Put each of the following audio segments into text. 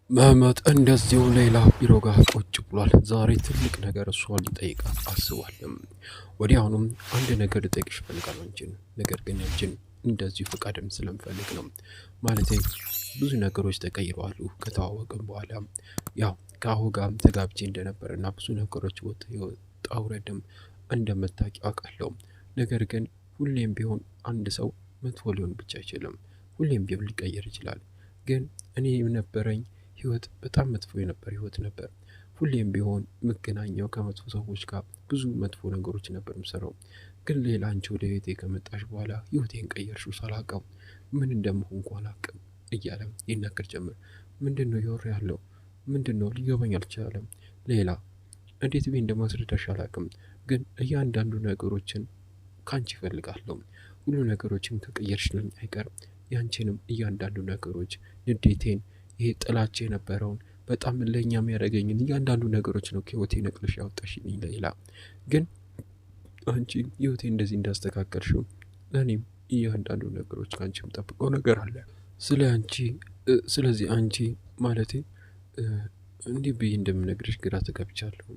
መህመት እንደዚሁ ሌላ ቢሮ ጋር ቁጭ ብሏል። ዛሬ ትልቅ ነገር እሷን ሊጠይቃት አስቧልም። ወዲያውኑም አንድ ነገር ልጠይቅሽ እፈልጋለሁ አንቺን፣ ነገር ግን አንቺን እንደዚሁ ፈቃድም ስለምፈልግ ነው። ማለቴ ብዙ ነገሮች ተቀይረዋል ከተዋወቅን በኋላ። ያው ከአሁ ጋር ተጋብቼ እንደነበረና ብዙ ነገሮች ወጣ ውረድም እንደምታውቂ አውቃለሁ። ነገር ግን ሁሌም ቢሆን አንድ ሰው መጥፎ ሊሆን ብቻ አይችልም። ሁሌም ቢሆን ሊቀየር ይችላል። ግን እኔ የነበረኝ ህይወት በጣም መጥፎ የነበር ህይወት ነበር። ሁሌም ቢሆን መገናኛው ከመጥፎ ሰዎች ጋር ብዙ መጥፎ ነገሮች ነበር የምሰራው። ግን ሌላ አንቺ ወደ ቤቴ ከመጣሽ በኋላ ህይወቴን ቀየርሽው ሳላውቀው። ምን እንደምሆንኩ አላውቅም እያለ ይናገር ጀመር። ምንድነው እያወራ ያለው? ምንድነው ሊገባኝ አልቻለም። ሌላ እንዴት ብዬ እንደማስረዳሽ አላውቅም። ግን እያንዳንዱ ነገሮችን ካንቺ እፈልጋለሁ። ሁሉ ነገሮችን ከቀየርሽልኝ አይቀርም ያንቺንም እያንዳንዱ ነገሮች ንዴቴን፣ ይሄ ጥላቻ የነበረውን በጣም ለኛ የሚያደርገኝን እያንዳንዱ ነገሮች ነው ከህይወቴ ነቅለሽ ያወጣሽልኝ። ሌላ ግን አንቺ ህይወቴ እንደዚህ እንዳስተካከልሽው እኔም እያንዳንዱ ነገሮች ከአንቺ የምጠብቀው ነገር አለ። ስለ አንቺ ስለዚህ አንቺ ማለቴ እንዲህ ብዬ እንደምነግርሽ ግራ ተገብቻለሁ።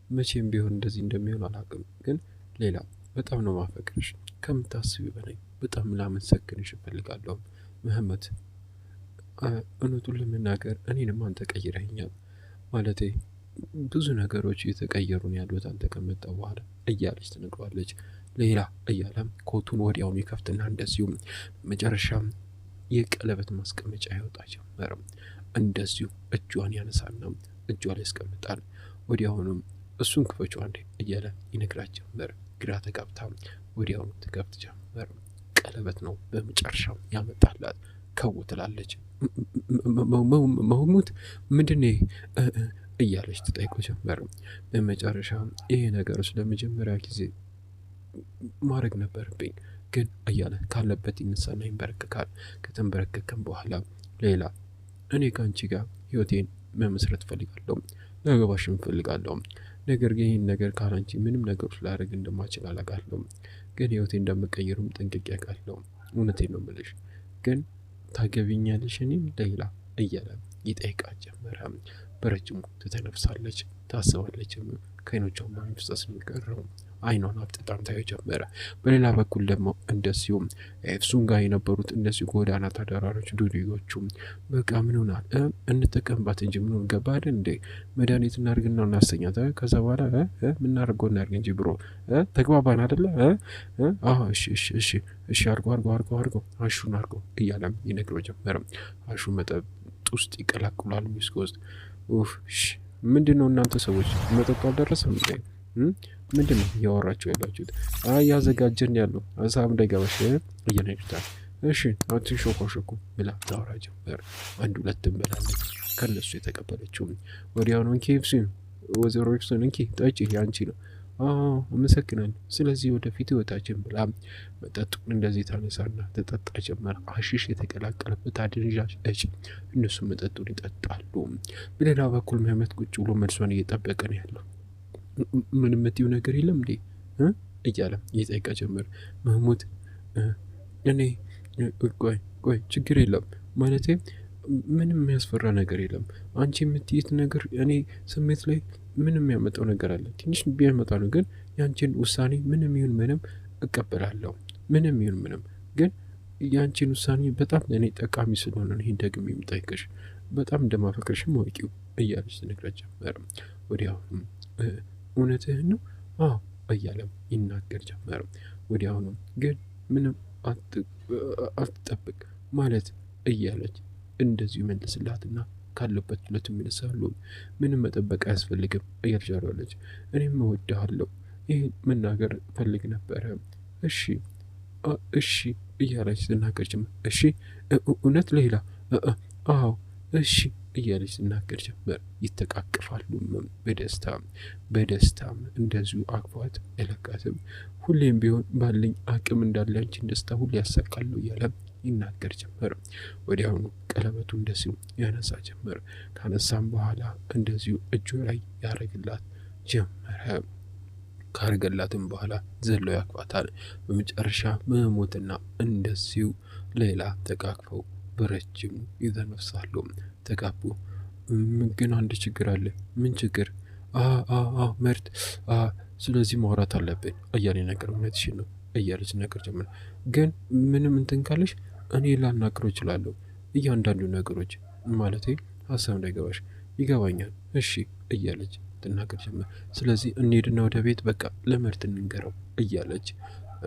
መቼም ቢሆን እንደዚህ እንደሚሆን አላውቅም። ግን ሌላ በጣም ነው ማፈቅርሽ፣ ከምታስቢ በላይ በጣም ላመሰግንሽ እፈልጋለሁ መህመት። እውነቱን ለመናገር እኔንም አንተ ቀይረኸኛል። ማለቴ ብዙ ነገሮች እየተቀየሩ ነው ያሉት አንተ ከመጣ በኋላ እያለች ትነግረዋለች። ሌላ እያለም ኮቱን ወዲያውኑ ይከፍትና እንደዚሁም መጨረሻም የቀለበት ማስቀመጫ ያወጣ ጀመረም። እንደዚሁ እጇን ያነሳና እጇ ላይ ያስቀምጣል። ወዲያውኑም እሱን ክፈችው አንዴ እያለ ይነግራት ጀመር። ግራ ተጋብታ ወዲያውኑ ትከፍት ጀመር። ቀለበት ነው በመጨረሻም ያመጣላት። ከው ትላለች። መሙት ምንድነው እያለች ትጠይቀው ጀመር። በመጨረሻ ይሄ ነገር ለመጀመሪያ ጊዜ ማድረግ ነበረብኝ ግን እያለ ካለበት ይነሳና ይንበረከካል። ከተንበረከከም በኋላ ሌላ እኔ ከአንቺ ጋር ህይወቴን መመስረት ፈልጋለሁ፣ ላገባሽም ፈልጋለሁ። ነገር ግን ይህን ነገር ካላንቺ ምንም ነገር ላደርግ እንደማችል አላውቃለሁ። ግን ህይወቴ እንደምቀይሩም ጠንቅቄ አውቃለሁ። እውነቴን ነው የምልሽ። ግን ታገቢኛለሽ እኔም ሌላ እያለ ይጠይቃት ጀመረ። በረጅሙ ትተነፍሳለች፣ ታስባለችም። ከዓይኖቿም በመፍሰስ የሚቀረው አይኗን አፍጥጣም ታየው ጀመረ። በሌላ በኩል ደግሞ እንደዚሁም ኤፍሱን ጋር የነበሩት እነዚህ ጎዳና ተዳራሪዎች ዱርዮቹም በቃ ምን ሆናል እንጠቀምባት እንጂ ምን ገባ አይደል እንዴ? መድኃኒት እናድርግና እናስተኛት፣ ከዛ በኋላ ምናደርገው እናድርግ እንጂ ብሮ ተግባባን አይደለ? አዎ እሺ እሺ እሺ እሺ አርጎ አሹን አርጎ እያለም ይነግረው ጀመረ። አሹ መጠጥ ውስጥ ይቀላቅላሉ ሚስክ ውስጥ። እሺ ምንድነው እናንተ ሰዎች መጠጡ አልደረሰም እንዴ? ምንድነው እያወራችሁ ያላችሁት? ያዘጋጀን ያለው ሀሳብ እንዳይገባሽ እየነግርታል። እሺ አትንሾካሾኩ ብላ ታወራ ጀመር። አንድ ሁለትም ብላለች ከነሱ የተቀበለችው። ወዲያውኑ ኬፍሲ ወይዘሮ ኤፍሱን እንኪ ጠጪ ያንቺ ነው። አመሰግናለሁ። ስለዚህ ወደፊት ህይወታችን ብላ መጠጡን እንደዚህ ታነሳና ተጠጣ ጀመር። አሽሽ የተቀላቀለበት አደንዣዥ እጭ። እነሱ መጠጡን ይጠጣሉ። በሌላ በኩል መህመት ቁጭ ብሎ መልሷን እየጠበቀ ነው ያለው። ምን የምትይው ነገር የለም እንዴ እያለም እየጠየቀ ጀመር። መህሙድ እኔ ቆይ ችግር የለም ማለቴ ምንም የሚያስፈራ ነገር የለም። አንቺ የምትይት ነገር እኔ ስሜት ላይ ምንም የሚያመጣው ነገር አለ ትንሽ ቢያመጣ ነው። ግን ያንቺን ውሳኔ ምንም ይሁን ምንም እቀበላለሁ። ምንም ይሁን ምንም ግን ያንቺን ውሳኔ በጣም ለእኔ ጠቃሚ ስለሆነ ነው ይህን ደግሜ የምጠይቅሽ። በጣም እንደማፈቅርሽም አውቂው እያለች ትነግራት ጀመረ። ወዲያውኑ እውነትህን ነው አዎ እያለም ይናገር ጀመረ። ወዲያውኑ ግን ምንም አትጠብቅ ማለት እያለች እንደዚሁ መልስላትና ካለበት ሁለቱም ይነሳሉ። ምንም መጠበቅ አያስፈልግም እያልሻለች። እኔም እወድሃለሁ ይህን መናገር ፈልግ ነበረ። እሺ እሺ እያለች ትናገር ጀመር። እሺ እውነት ሌላ አዎ እሺ እያለች ትናገር ጀመር። ይተቃቅፋሉ በደስታም እንደዚሁ አቅፏት እለቃትም። ሁሌም ቢሆን ባለኝ አቅም እንዳለ አንቺን ደስታ ሁሌ ያሳካለሁ እያለ ይናገር ጀመር። ወዲያውኑ ቀለበቱ እንደዚሁ ያነሳ ጀመር። ካነሳም በኋላ እንደዚሁ እጁ ላይ ያረግላት ጀመረ። ካረገላትም በኋላ ዘሎ ያቅፋታል። በመጨረሻ መሞትና እንደዚሁ ሌላ ተቃቅፈው በረጅሙ ይተነፍሳሉ። ተጋቡ። ግን አንድ ችግር አለ። ምን ችግር? ምርት ስለዚህ ማውራት አለብን እያለ ነገር እውነትሽን ነው እያለች ነገር ጀመረ። ግን ምንም እንትን ካለሽ እኔ ላናግረው እችላለሁ እያንዳንዱ ነገሮች ማለቴ ሀሳብ እንዳይገባሽ ይገባኛል እሺ እያለች ትናገር ጀመር። ስለዚህ እንሄድና ወደ ቤት በቃ ለምርት እንንገረው እያለች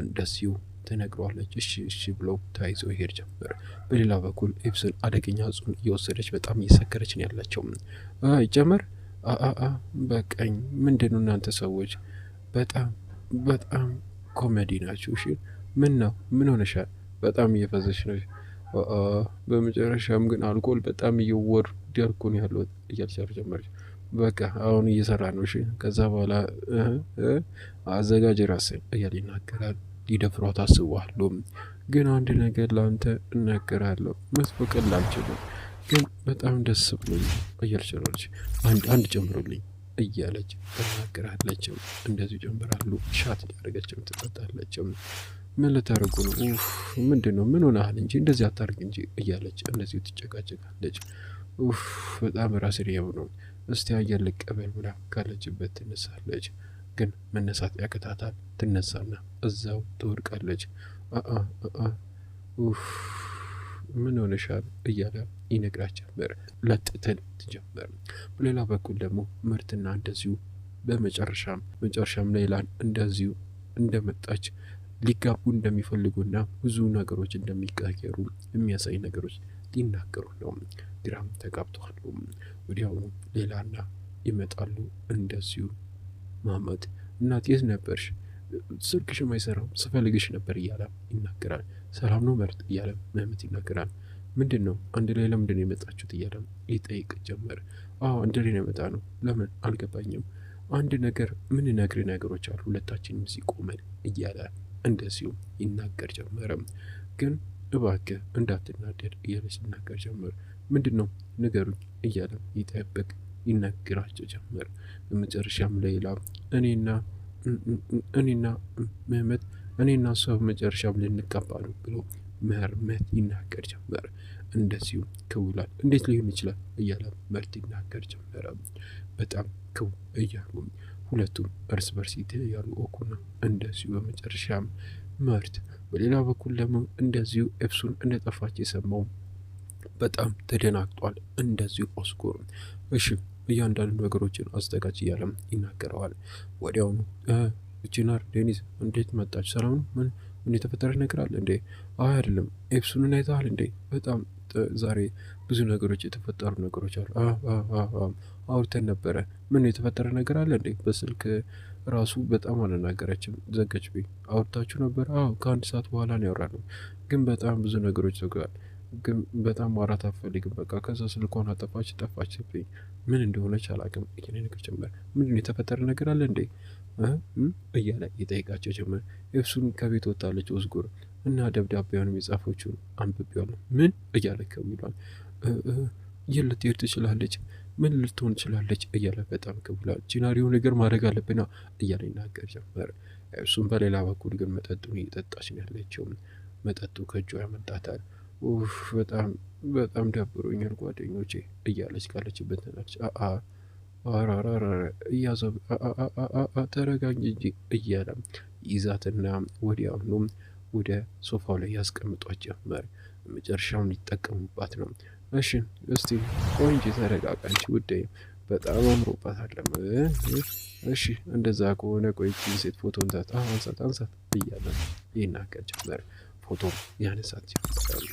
እንደዚሁ ትነግረዋለች። እሺ እሺ ብለው ተያይዘው ይሄድ ጀመር። በሌላ በኩል ኤፕስን አደገኛ እጹን እየወሰደች በጣም እየሰከረች ነው ያላቸው። ይጨመር በቀኝ ምንድን ነው እናንተ ሰዎች በጣም በጣም ኮሜዲ ናችሁ። እሺ ምን ነው ምን ሆነሻል? በጣም እየፈዘሽ ነው። በመጨረሻም ግን አልኮል በጣም እየወደድኩ ነው ያለው እያልቻሉ ጀመረች። በቃ አሁን እየሰራ ነው። እሺ ከዛ በኋላ አዘጋጅ ራስን እያለ ይናገራል። ሊደፍሯት አስበዋል። ግን አንድ ነገር ለአንተ እናገራለሁ መስፈቀድ አልችልም፣ ግን በጣም ደስ ብሎኝ እያልችላለች አንድ ጨምሮልኝ እያለች ተናገራለችም። እንደዚሁ ጨምራሉ። ሻት ሊያደርገችም ትጠጣለችም። ምን ልታደርጉ ነው? ምንድን ነው? ምን ሆነሃል እንጂ እንደዚህ አታርግ እንጂ እያለች እንደዚሁ ትጨቃጨቃለች። በጣም ራስን ያው ነው። እስቲ አየር ልቀበል ብላ ካለችበት ትነሳለች። ግን መነሳት ያቅታታል። ትነሳና እዛው ትወድቃለች። ምን ሆነሻል እያለ ይነግራት ጀመር። ለጥተን ትጀመር። በሌላ በኩል ደግሞ ምርትና እንደዚሁ በመጨረሻም ሌላን እንደዚሁ እንደመጣች ሊጋቡ እንደሚፈልጉና ብዙ ነገሮች እንደሚቀየሩ የሚያሳይ ነገሮች ሊናገሩ ነው። ግራም ተጋብተዋል። ወዲያውኑ ሌላና ይመጣሉ። እንደዚሁ ማመት እናት የት ነበርሽ? ስልክሽም አይሰራም ስፈልግሽ ነበር እያለ ይናገራል። ሰላም ነው መርጥ እያለ መህመት ይናገራል። ምንድን ነው አንድ ላይ ለምንድን ነው የመጣችሁት እያለ ይጠይቅ ጀመር። አንድ ላይ ነው የመጣ ነው። ለምን አልገባኝም። አንድ ነገር ምን ነግር ነገሮች አሉ ሁለታችንም ሲቆመን እያለ እንደዚሁ ይናገር ጀመረ። ግን እባክህ እንዳትናደድ እያለ ሲናገር ጀመር። ምንድን ነው ንገሩኝ እያለ ይጠብቅ ይናገራቸው ጀመር። በመጨረሻም ሌላ እኔና መህመት እኔና እሷ በመጨረሻም ልንጋባ ነው ብሎ መህመት ይናገር ጀመር። እንደዚሁ ክውላል። እንዴት ሊሆን ይችላል እያለ መርት ይናገር ጀመረ። በጣም ክው እያሉ ሁለቱም እርስ በርስ ያሉ ኦኩና እንደዚሁ በመጨረሻም መርት በሌላ በኩል ደግሞ እንደዚሁ ኤፕሱን እንደጠፋች የሰማው በጣም ተደናግጧል። እንደዚሁ ኦስኩር እሺ እያንዳንዱ ነገሮችን አዘጋጅ እያለም ይናገረዋል። ወዲያውኑ ቺናር ዴኒስ እንዴት መጣች? ሰላም ነው? ምን የተፈጠረ ነገር አለ እንዴ? አይደለም ኤፕሱንን አይተሃል እንዴ? በጣም ዛሬ ብዙ ነገሮች የተፈጠሩ ነገሮች አሉ። አውርተን ነበረ። ምን የተፈጠረ ነገር አለ እንዴ? በስልክ ራሱ በጣም አልናገረችም፣ ዘገችብኝ። አውርታችሁ ነበር? ከአንድ ሰዓት በኋላ ነው ያወራነው፣ ግን በጣም ብዙ ነገሮች ዘግቷል። ግን በጣም ማውራት አትፈልግም። በቃ ከዛ ስልኳን ጠፋችብኝ። ምን እንደሆነች አላውቅም። ይሄ ነገር ጀመር። ምንድን ነው የተፈጠረ ነገር አለ እንዴ እያለ ይጠይቃቸው ጀመር። ኤፍሱን ከቤት ወጣለች ወዝጉር እና ደብዳቤውን የጻፈችውን አንብቤዋለሁ። ምን እያለ ከብሏል። የት ልትሄድ ትችላለች? ምን ልትሆን ትችላለች? እያለ በጣም ከብሏል። ቺናሪው ነገር ማድረግ አለብና እያለ ይናገር ጀመር። እሱም በሌላ በኩል ግን መጠጡን እየጠጣች ነው ያለችው። መጠጡ ከእጇ ያመልጣታል። በጣም ደብሮኛል ጓደኞቼ እያለች ካለችበት ናች። እያዘብ ተረጋኝ እንጂ እያለ ይዛትና ወዲያውኑ ወደ ሶፋው ላይ ያስቀምጧት ጀመር። መጨረሻውን ሊጠቀሙባት ነው። እሺ እስቲ ቆንጆ ተረጋጋንች ውዴ፣ በጣም አምሮባታል። እሺ እንደዛ ከሆነ ቆይቺ ሴት ፎቶ አንሳት እያለ ይናገር ጀመር። ፎቶ ያነሳት ጀመር።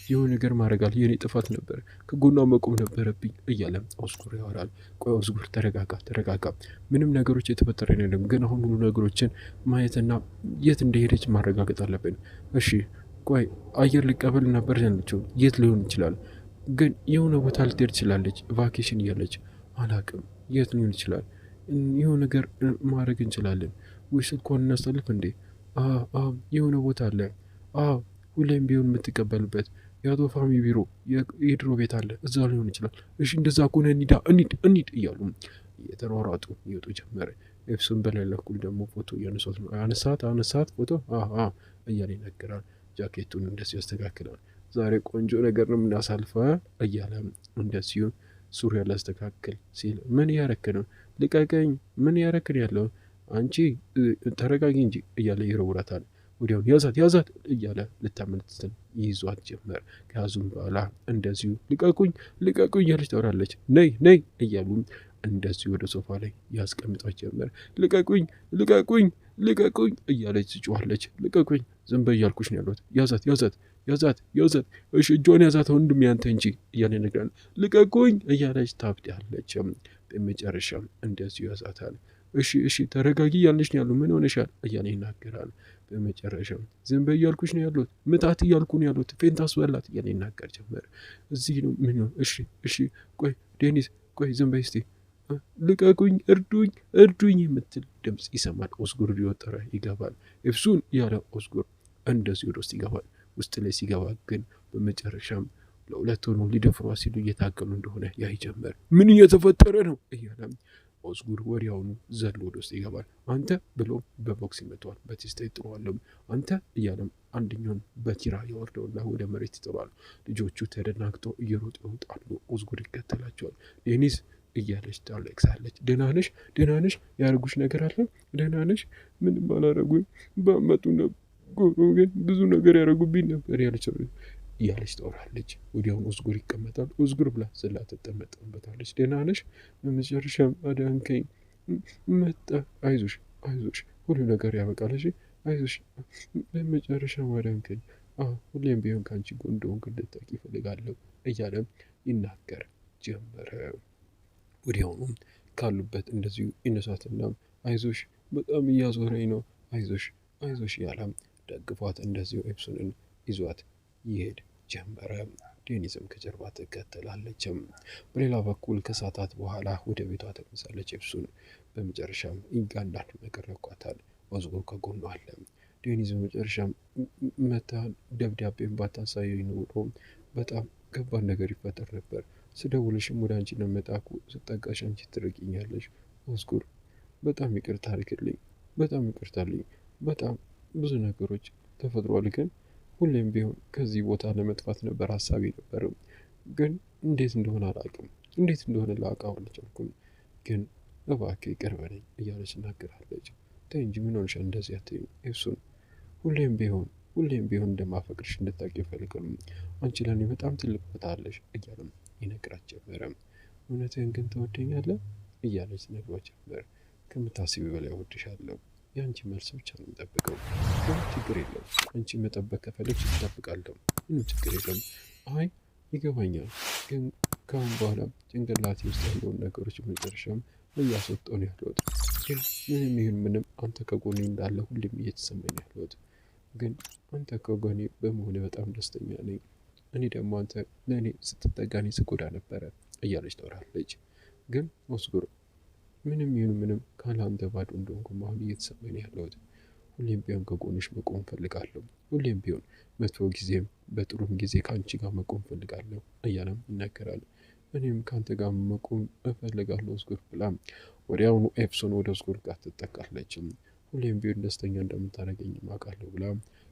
የሆነ ነገር ማድረጋል። የኔ ጥፋት ነበር፣ ከጎኗ መቆም ነበረብኝ እያለ ኦስኩር ያወራል። ቆይ ኦስኩር ተረጋጋ። ምንም ነገሮች የተፈጠረ የለም፣ ግን አሁን ሁሉ ነገሮችን ማየትና የት እንደሄደች ማረጋገጥ አለብን። እሺ ቆይ አየር ልቀበል ነበር ያለችው። የት ሊሆን ይችላል? ግን የሆነ ቦታ ልትሄድ ትችላለች፣ ቫኬሽን እያለች አላቅም። የት ሊሆን ይችላል? የሆነ ነገር ማድረግ እንችላለን ወይ? ስልኳን እናስተልፍ እንዴ? የሆነ ቦታ አለ ሁሌም ቢሆን የምትቀበልበት የአቶ ፋሚ ቢሮ የድሮ ቤት አለ፣ እዛ ሊሆን ይችላል። እሺ እንደዛ ከሆነ እንሂድ እያሉ እየተሯሯጡ ይወጡ ጀመረ። ኤፍሱን በሌላ በኩል ደግሞ ፎቶ እያነሳት ነው። አነሳት ፎቶ እያለ ይነገራል። ጃኬቱን እንደዚሁ ያስተካክላል። ዛሬ ቆንጆ ነገር ነው የምናሳልፈው እያለ እንደዚሁ ሱሪ ያላስተካክል ሲል ምን ያረክ ነው? ልቀቀኝ! ምን ያረክን ያለው አንቺ ተረጋጊ እንጂ እያለ ይረውራታል። ወዲያውን ያዛት ያዛት እያለ ልታመነትን ይዟት ጀመር። ከያዙም በኋላ እንደዚሁ ልቀቁኝ ልቀቁኝ እያለች ታወራለች። ነይ ነይ እያሉ እንደዚሁ ወደ ሶፋ ላይ ያስቀምጧት ጀመር። ልቀቁኝ ልቀቁኝ ልቀቁኝ እያለች ትጮኻለች። ልቀቁኝ ዝም በይ እያልኩሽ ነው ያሉት። ያዛት ያዛት ያዛት ያዛት እሺ እጇን ያዛት ወንድም ያንተ እንጂ እያለ ይነግራል። ልቀቁኝ እያለች ታብዳለች። በመጨረሻም እንደዚሁ ያዛታል። እሺ እሺ ተረጋጊ እያለች ነው ያሉት። ምን ሆነሻል እያለ ይናገራል። በመጨረሻም ዝም በይ እያልኩሽ ነው ያሉት፣ ምታት እያልኩ ነው ያሉት፣ ፌንት አስበላት እያለ ይናገር ጀመር። እዚህ ነው ምን ነው? እሺ እሺ ቆይ ዴኒስ ቆይ ዝም በይ እስቲ ልቀቁኝ እርዱኝ እርዱኝ የምትል ድምፅ ይሰማል። ኦስጉር ሊወጠረ ይገባል። ኤፍሱን ያለ ኦስጉር እንደዚህ ወደ ውስጥ ይገባል። ውስጥ ላይ ሲገባ ግን በመጨረሻም ለሁለት ሆኖ ሊደፍሯ ሲሉ እየታገሉ እንደሆነ ያይ ጀመር። ምን እየተፈጠረ ነው እያለ ኦስጉር ወዲያውኑ ዘሎ ወደ ውስጥ ይገባል። አንተ ብሎ በቦክስ ይመተዋል። በቴስታ ይጥለዋል። አንተ እያለም አንደኛውን በቲራ ያወርደውና ወደ መሬት ይጥለዋል። ልጆቹ ተደናግተው እየሮጡ ይወጣሉ። ኦስጉር ይከተላቸዋል። ዴኒስ እያለች ታለቅሳለች። ደህና ነሽ? ደህና ነሽ? ያደረጉሽ ነገር አለ? ደህና ነሽ? ምንም አላረጉኝ። ባመጡ ነበሩ ግን ብዙ ነገር ያደረጉብኝ ነበር እያለች ታወራለች። ወዲያውኑ ኦስጉር ይቀመጣል። ኦስጉር ብላ ስላ ትጠመጠምበታለች። ደህና ነሽ? በመጨረሻም አዳንከኝ። መጣ። አይዞሽ አይዞሽ፣ ሁሉ ነገር ያበቃል። እሺ አይዞሽ፣ በመጨረሻም አዳንከኝ። ሁሌም ቢሆን ከአንቺ ጎን እንደሆንኩ እንድታውቂ እፈልጋለሁ እያለም ይናገር ጀመረ። ወዲያውኑ ካሉበት እንደዚሁ ይነሳትና አይዞሽ በጣም እያዞረኝ ነው፣ አይዞሽ አይዞሽ ያለም ደግፏት እንደዚሁ ኤፕሱንን ይዟት ይሄድ ጀመረ። ዴኒዝም ከጀርባ ትከተላለችም። በሌላ በኩል ከሰዓታት በኋላ ወደ ቤቷ ተመልሳለች ኤፕሱን። በመጨረሻም ኢጋንዳን ነገር ያውቋታል። ኦስጉር ከጎኗ አለ። ዴኒዝ በመጨረሻም መታ ደብዳቤን ባታሳየኝ ኖሮ በጣም ከባድ ነገር ይፈጠር ነበር። ስደውልሽም ወደ አንቺ ነው መጣኩ። ስጠጋሽ አንቺ ትርቂኛለሽ። ኦስጉር በጣም ይቅርታ አድርግልኝ፣ በጣም ይቅርታልኝ። በጣም ብዙ ነገሮች ተፈጥሯል፣ ግን ሁሌም ቢሆን ከዚህ ቦታ ለመጥፋት ነበር ሀሳቤ ነበር። ግን እንዴት እንደሆነ አላውቅም፣ እንዴት እንደሆነ ላውቀው አልቻልኩም። ግን እባክህ ይቅር በለኝ እያለች እናገራለች። ተይ እንጂ ምን ሆነሻል? እንደዚህ አትይም ኤፍሱን። ሁሌም ቢሆን እንደማፈቅርሽ እንድታውቂ ይፈልጋል። አንቺ ለእኔ በጣም ትልቅ ቦታ አለሽ እያለም ይነግራት ጀመረ። እውነትህን ግን ትወደኛለህ እያለች ነግሯት ጀመረ። ከምታስቢ በላይ እወድሻለሁ። የአንቺ መልስ ብቻ ነው የምጠብቀው። ምንም ችግር የለም። አንቺ መጠበቅ ከፈለግሽ እጠብቃለሁ። ምንም ችግር የለም። አይ ይገባኛል፣ ግን ከአሁን በኋላ ጭንቅላቴ ውስጥ ያለውን ነገሮች መጨረሻም እያስወጣሁ ነው ያለሁት። ግን ምንም ይሁን ምንም አንተ ከጎኔ እንዳለ ሁሌም እየተሰማኝ ያለሁት። ግን አንተ ከጎኔ በመሆነ በጣም ደስተኛ ነኝ። እኔ ደግሞ አንተ ለእኔ ስትጠጋኔ ስጎዳ ነበረ እያለች ታወራለች። ግን ኦስጉር ምንም ይሁን ምንም ካለ አንተ ባዶ እንደሆንኩም አሁን እየተሰማኝ ያለሁት። ሁሌም ቢሆን ከጎንሽ መቆም ፈልጋለሁ። ሁሌም ቢሆን መጥፎ ጊዜም በጥሩም ጊዜ ከአንቺ ጋር መቆም ፈልጋለሁ እያለም ይናገራል። እኔም ከአንተ ጋር መቆም እፈልጋለሁ ኦስጉር ብላ ወዲያውኑ ኤፕሱን ወደ ኦስጉር ጋር ትጠቃለች። ሁሌም ቢሆን ደስተኛ እንደምታደርገኝ አውቃለሁ ብላ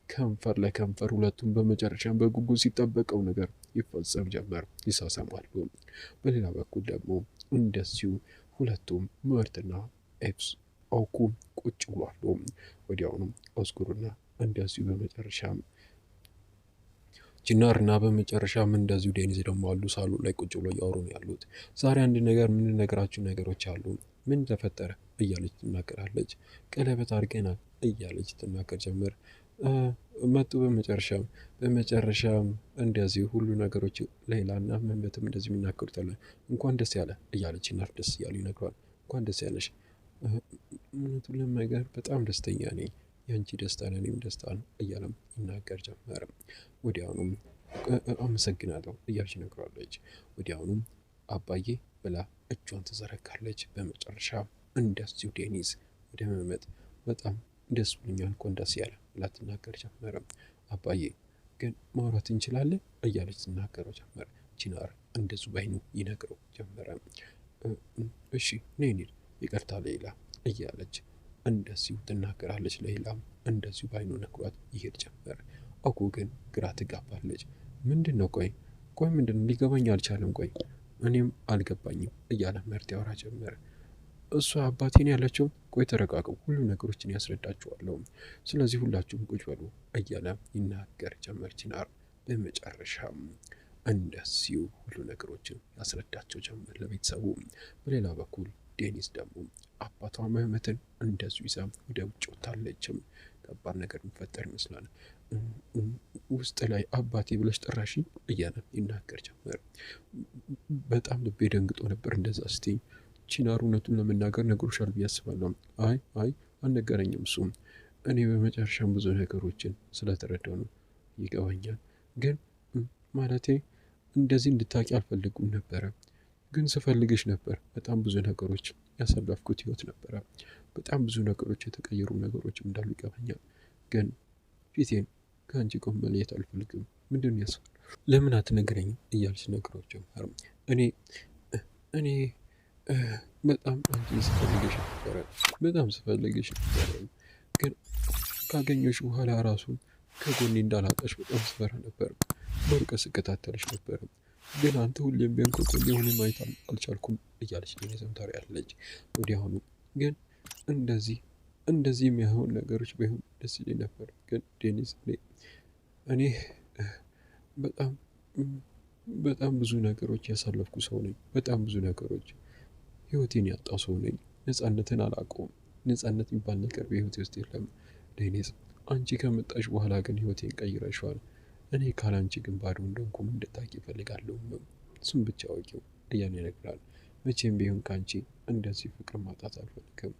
ከንፈር ለከንፈር ሁለቱም በመጨረሻም በጉጉት ሲጠበቀው ነገር ይፈጸም ጀመር። ይሳሳማሉ። በሌላ በኩል ደግሞ እንደዚሁ ሁለቱም ምርትና ኤፕስ አውኩ ቁጭ ብሏሉ። ወዲያውኑም ኦስጉርና እንደዚሁ በመጨረሻም ጂናርና በመጨረሻም እንደዚሁ ዴኒዝ ደግሞ አሉ። ሳሉ ላይ ቁጭ ብሎ እያወሩ ነው ያሉት። ዛሬ አንድ ነገር የምንነግራችሁ ነገሮች አሉ። ምን ተፈጠረ እያለች ትናገራለች። ቀለበት አድርገናል እያለች ትናገር ጀመር። መጡ። በመጨረሻም እንደዚህ ሁሉ ነገሮች ሌላና መመትም እንደዚህ የሚናገሩት አለ። እንኳን ደስ ያለ እያለች እናት ደስ እያሉ ይነግሯል። እንኳን ደስ ያለሽ። እውነቱን ለመናገር በጣም ደስተኛ ነኝ። የአንቺ ደስታ ለእኔም ደስታ ነው እያለም ይናገር ጀመረ። ወዲያውኑም አመሰግናለሁ እያለች ነግሯለች። ወዲያውኑም አባዬ ብላ እጇን ትዘረጋለች። በመጨረሻ እንደዚሁ ዴኒዝ ወደ መመት በጣም ደስ ብሎኛል እንኳን ደስ ያለ ብላ ትናገር ጀመረ። አባዬ ግን ማውራት እንችላለን እያለች ትናገረው ጀመረ። ጂናር እንደዚሁ ባይኑ ይነግረው ጀመረ። እሺ ነይ እንሂድ፣ ይቅርታ ሌላ እያለች እንደዚሁ ትናገራለች። ሌላም እንደዚሁ ባይኑ ነግሯት ይሄድ ጀመረ። አኩ ግን ግራ ትጋባለች። ምንድን ነው? ቆይ ምንድን ነው? ሊገባኝ አልቻለም። ቆይ እኔም አልገባኝም እያለ ምርት ያወራ ጀመረ። እሷ አባቴን ያለችው ቆይ ተረጋጉ፣ ሁሉ ነገሮችን ያስረዳችኋለሁ፣ ስለዚህ ሁላችሁም ቁጭ በሉ እያለ ይናገር ጀመር ቺናር። በመጨረሻም እንደዚሁ ሁሉ ነገሮችን ያስረዳቸው ጀመር ለቤተሰቡ። በሌላ በኩል ዴኒስ ደግሞ አባቷ መህመትን እንደዚሁ ይዛ ወደ ውጭ ወጥታለችም። ከባድ ነገር የሚፈጠር ይመስላል። ውስጥ ላይ አባቴ ብለሽ ጠራሽኝ እያለ ይናገር ጀመር። በጣም ልቤ ደንግጦ ነበር እንደዛ ስትይኝ። ቺናር እውነቱን ለመናገር ነግሮሻል ብዬ አስባለሁ። አይ አልነገረኝም እሱም። እኔ በመጨረሻም ብዙ ነገሮችን ስለተረዳው ነው። ይገባኛል፣ ግን ማለቴ እንደዚህ እንድታቂ አልፈልጉም ነበረ፣ ግን ስፈልግሽ ነበር። በጣም ብዙ ነገሮች ያሳለፍኩት ህይወት ነበረ። በጣም ብዙ ነገሮች የተቀየሩ ነገሮችም እንዳሉ ይገባኛል፣ ግን ፊቴን ከአንቺ ቆም መለየት አልፈልግም። ምንድን ነው ያስፈል ለምን አትነግረኝም እያልሽ ነገሮች ጀመር። እኔ በጣም አንቺን ስፈልግሽ ነበረ፣ በጣም ስፈልግሽ ነበረ፣ ግን ካገኘሽ በኋላ ራሱን ከጎኔ እንዳላጣሽ በጣም ስፈራ ነበር። በርቀት ስከታተልሽ ነበር፣ ግን አንተ ሁሌም ቢሆን ከጎኔ ሆነ ማየት አልቻልኩም እያለች ዴኒስም ታወራለች። ወዲያውኑ ግን እንደዚህ የሚሆን ነገሮች ቢሆን ደስ ይለኝ ነበር፣ ግን ዴኒስ እኔ በጣም በጣም ብዙ ነገሮች ያሳለፍኩ ሰው ነኝ። በጣም ብዙ ነገሮች ህይወቴን ያጣው ሰው ነኝ። ነፃነትን አላውቀውም። ነፃነት የሚባል ነገር በህይወቴ ውስጥ የለም። ዴኒስ አንቺ ከመጣሽ በኋላ ግን ህይወቴን ቀይረሽዋል። እኔ ካላንቺ ግን ባዶ እንደሆንኩም እንድታውቂ እፈልጋለሁ። እሱም ብቻ አውቂው እያለ ይነግራል። መቼም ቢሆን ከአንቺ እንደዚህ ፍቅር ማጣት አልፈልግም።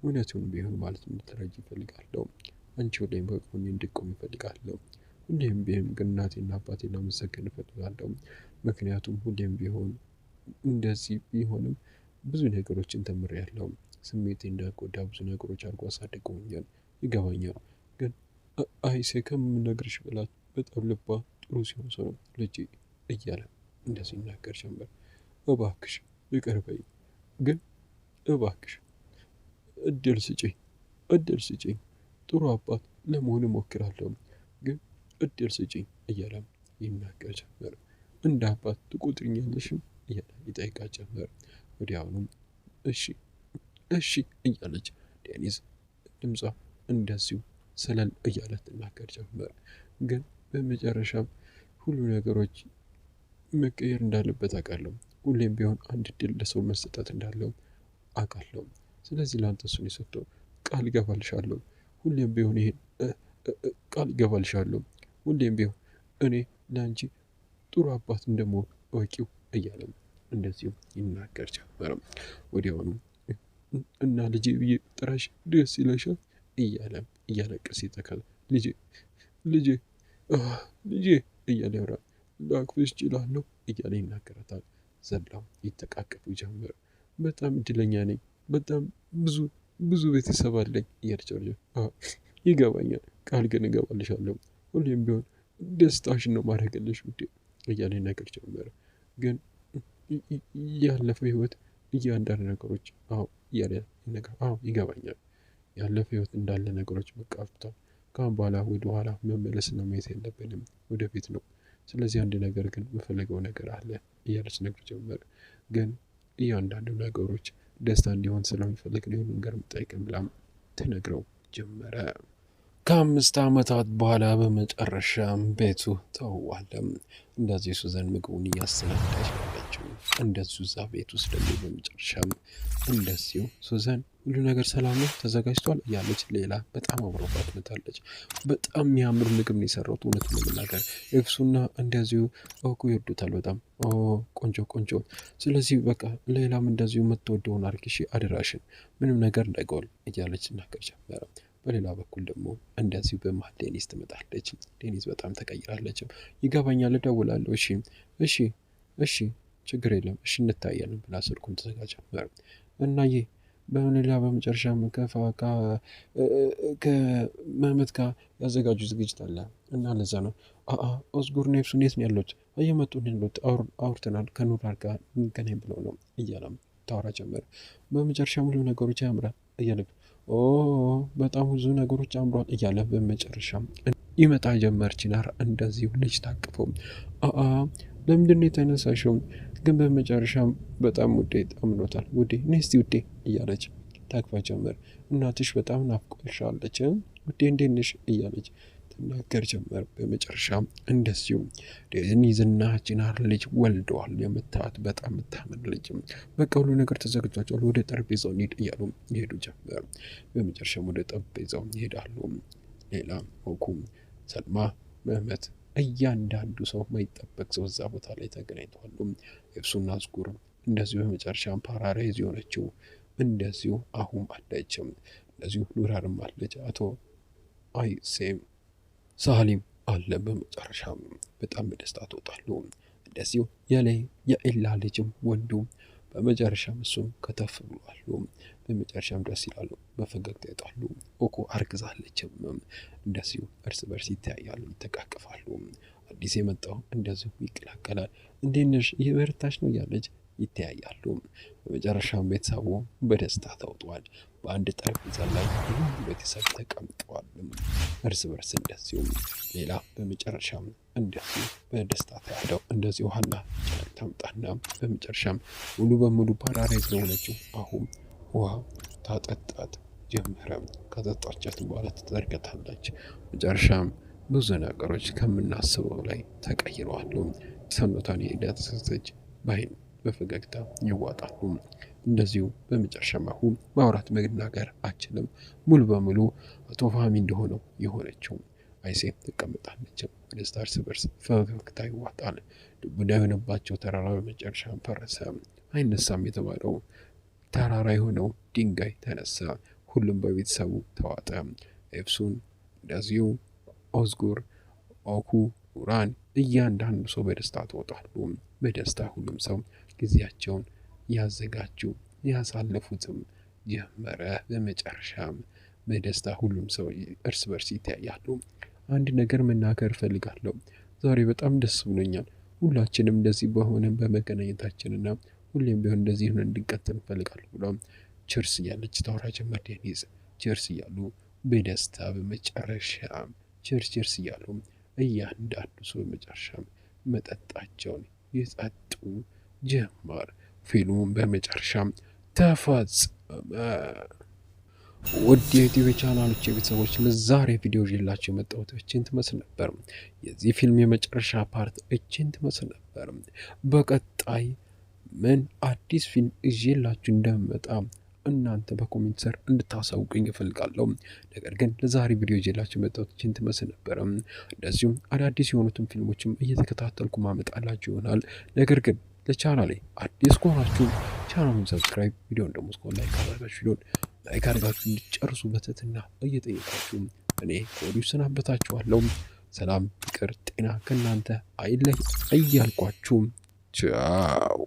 እውነቱን ቢሆን ማለት እንድትረጂ እፈልጋለሁ። አንቺ ሁሌም በጎኔ እንድትቆም እፈልጋለሁ። ሁሌም ቢሆን ግን እናቴና አባቴን ላመሰግን እፈልጋለሁ። ምክንያቱም ሁሌም ቢሆን እንደዚህ ቢሆንም ብዙ ነገሮችን ተምሬያለሁ። ስሜቴ እንዳይጎዳ ብዙ ነገሮች አድርጎ አሳድገውኛል። ይገባኛል፣ ግን አይሴ ከምነግርሽ በላት በጣም ልቧ ጥሩ ሲሆን ሰው ነው ልጄ እያለ እንደዚህ ይናገር ጀመር። እባክሽ ይቅር በይኝ፣ ግን እባክሽ እድል ስጪኝ። ጥሩ አባት ለመሆን እሞክራለሁ፣ ግን እድል ስጪኝ እያለ ይናገር ጀመር። እንደ አባት ትቆጥሪኛለሽም እያለ ይጠይቃት ጀመር። ወዲያውኑም እሺ እያለች ዴኒስ ድምጿ እንደዚሁ ሰለል እያለ ትናገር ጀመር። ግን በመጨረሻም ሁሉ ነገሮች መቀየር እንዳለበት አውቃለሁ። ሁሌም ቢሆን አንድ እድል ለሰው መሰጠት እንዳለው አውቃለሁ። ስለዚህ ለአንተ እሱን የሰጠው ቃል እገባልሻለሁ። ሁሌም ቢሆን ይሄን ቃል እገባልሻለሁ። ሁሌም ቢሆን እኔ ለአንቺ ጥሩ አባት እንደምሆን እወቂው እያለም እንደዚሁ ይናገር ጀመረ። ወዲያውኑ እና ልጄ ብዬ ጥራሽ ደስ ይለሻል እያለቀሰ ይተካል። ልጄ እያለ ያወራል። ላቅፍሽ እችላለሁ እያለ ይናገራታል። ዘላው ይተቃቀፉ ጀመር። በጣም እድለኛ ነኝ፣ በጣም ብዙ ቤተሰብ አለኝ እያለች ይገባኛል፣ ቃል ግን እገባልሻለሁ ሁሌም ቢሆን ደስታሽን ነው ማድረግልሽ ውዴ እያለ ነገር ጀመረ። ግን ያለፈው ህይወት እያንዳንድ ነገሮች እያለ ነገር ይገባኛል። ያለፈው ህይወት እንዳለ ነገሮች በቃ አፍቷል። ከአሁን በኋላ ወደ ኋላ መመለስና ማየት የለብንም፣ ወደፊት ነው። ስለዚህ አንድ ነገር ግን የምፈልገው ነገር አለ እያለች ነገር ጀመረ። ግን እያንዳንዱ ነገሮች ደስታ እንዲሆን ስለሚፈልግ ነው ነገር የምጠይቅም ብላም ትነግረው ጀመረ። ከ5 ዓመታት በኋላ በመጨረሻም ቤቱ ተዋለም። እንደዚህ ሱዘን ምግቡን እያሰናዳች ያለችው እንደዚሁ እዛ ቤት ውስጥ ደግሞ በመጨረሻም እንደዚሁ ሱዘን ሁሉ ነገር ሰላም ነው ተዘጋጅቷል እያለች ሌላ በጣም አምሮባት መታለች። በጣም የሚያምር ምግብ ነው የሰራሁት እውነቱን ለመናገር ኤፍሱና እንደዚሁ ይወዱታል በጣም ቆንጆ። ስለዚህ በቃ ሌላም እንደዚሁ የምትወደውን አርጊሽ አድራሽን ምንም ነገር እንዳይጎል እያለች ትናገር ጀመረ። በሌላ በኩል ደግሞ እንደዚሁ በመሀል ዴኒስ ትመጣለች። ዴኒስ በጣም ተቀይራለች። ይገባኛል እደውላለሁ፣ እሺ ችግር የለም እሺ እንታያለን ብላ ስልኩን ተዘጋጀ ጀመረ። እናዬ በሌላ በመጨረሻ ከመህመት ጋር ያዘጋጁ ዝግጅት አለ እና ለዛ ነው ኦዝጉር ኔፍሱን የት ነው ያሉት? እየመጡ ያሉት አውርተናል ከኑራር ጋር እንገናኝ ብለው ነው እያለም ታወራ ጀመረ። በመጨረሻ ሙሉ ነገሮች ያምራል እያለ በጣም ብዙ ነገሮች አምሯል እያለ በመጨረሻ ይመጣ ጀመር ቺናር እንደዚሁ ልጅ ታቅፎ ለምንድነው የተነሳሽው? ግን በመጨረሻም በጣም ውዴ አምኖታል። ውዴ ነስቲ ውዴ እያለች ታቅፋ ጀመር። እናትሽ በጣም ናፍቆሻለች ውዴ እንዴት ነሽ እያለች ትናገር ጀመር። በመጨረሻም እንደዚሁ ዴኒዝና ጂናር ልጅ ወልደዋል። የምታዩት በጣም የምታምር ልጅ። በቃ ሁሉ ነገር ተዘግቷቸዋል። ወደ ጠረጴዛው እንሂድ እያሉ ይሄዱ ጀመር። በመጨረሻም ወደ ጠረጴዛው ይሄዳሉ። ሌላ ኦኩም፣ ሰልማ፣ መህመት እያንዳንዱ ሰው ማይጠበቅ ሰው እዛ ቦታ ላይ ተገናኝተዋል። ኤፍሱና አዝጉር እንደዚሁ በመጨረሻም ፓራራይዝ የሆነችው እንደዚሁ አሁን አለችም። እንደዚሁ ኑራርም አለች። አቶ አይሴም ሳሊም አለ። በመጨረሻም በጣም በደስታ ትወጣሉ። እንደዚሁ የኤላ ልጅም ወንዱ በመጨረሻም እሱም ከተፍ ብሏሉ። በመጨረሻም ደስ ይላሉ፣ በፈገግታ ይወጣሉ። ኦኮ አርግዛለችም። እንደዚሁ እርስ በርስ ይተያያሉ፣ ይተቃቀፋሉ። አዲስ የመጣው እንደዚሁ ይቀላቀላል። እንዴት ነሽ እየበረታሽ ነው እያለች ይተያያሉ። በመጨረሻም ቤተሰቡ በደስታ ተውጧል። በአንድ ጠረጴዛ ላይ ሁሉም ቤተሰብ ተቀምጠዋል እርስ በርስ እንደዚሁ። ሌላ በመጨረሻም እንደዚሁ በደስታ ተያደው እንደዚሁ ሀና ጨርቅ ታምጣና በመጨረሻም ሙሉ በሙሉ ፓራራይዝ ለሆነችው አሁን ውሃ ታጠጣት ጀመረ። ከጠጣቻት በኋላ ትዘርገታለች። መጨረሻም ብዙ ነገሮች ከምናስበው ላይ ተቀይረዋል። ሰውነቷን የዳሰሰች በአይን በፈገግታ ይዋጣሉ። እንደዚሁ በመጨረሻም አሁን ማውራት መናገር አችልም። ሙሉ በሙሉ አቶ ፋሚ እንደሆነው የሆነችው አይሴም ትቀመጣለች። በደስታ እርስ በርስ ፈገግታ ይዋጣል። ዱብዳ የሆነባቸው ተራራ በመጨረሻም ፈረሰ። አይነሳም የተባለው ተራራ የሆነው ድንጋይ ተነሳ። ሁሉም በቤተሰቡ ተዋጠ። ኤፍሱን እንደዚሁ ኦዝጉር፣ ኦኩ፣ ኑራን እያንዳንዱ ሰው በደስታ ተወጣሉ። በደስታ ሁሉም ሰው ጊዜያቸውን ያዘጋጁ ያሳለፉትም ጀመረ። በመጨረሻም በደስታ ሁሉም ሰው እርስ በርስ ይተያያሉ። አንድ ነገር መናገር እፈልጋለሁ። ዛሬ በጣም ደስ ብሎኛል። ሁላችንም እንደዚህ በሆነ በመገናኘታችንና ሁሌም ቢሆን እንደዚህ ሆነ እንድንቀጥል እፈልጋለሁ ብሎ ችርስ እያለች ታወራ ጀመር። ዴኒዝ ችርስ እያሉ በደስታ በመጨረሻም ችርስ እያሉ እያንዳንዱ ሰው በመጨረሻም መጠጣቸውን ይጠጡ ጀመር። ፊልሙን በመጨረሻም ተፈጸመ። ውድ የዩቲዩብ ቻናሎች የቤተሰቦች ለዛሬ ቪዲዮ ይዤላችሁ የመጣሁት እችን ትመስል ነበር። የዚህ ፊልም የመጨረሻ ፓርት እችን ትመስል ነበር። በቀጣይ ምን አዲስ ፊልም ይዤላችሁ እንደምመጣ እናንተ በኮሜንት ስር እንድታሳውቁኝ እፈልጋለሁ። ነገር ግን ለዛሬ ቪዲዮ ይዤላችሁ የመጣሁት እችን ትመስል ነበር። እንደዚሁም አዳዲስ የሆኑትን ፊልሞችም እየተከታተልኩ ማመጣላችሁ ይሆናል። ነገር ግን ለቻናሌ አዲስ ከሆናችሁ ቻናሉን ሰብስክራይብ፣ ቪዲዮን ደግሞ እስከሆነ ላይክ አድርጋችሁ ቪዲዮን ላይክ አድርጋችሁ እንዲጨርሱ በትህትና እየጠየቃችሁ እኔ ከወዲሁ ሰናበታችኋለሁ። ሰላም፣ ፍቅር፣ ጤና ከእናንተ አይለይ እያልኳችሁ ቻው።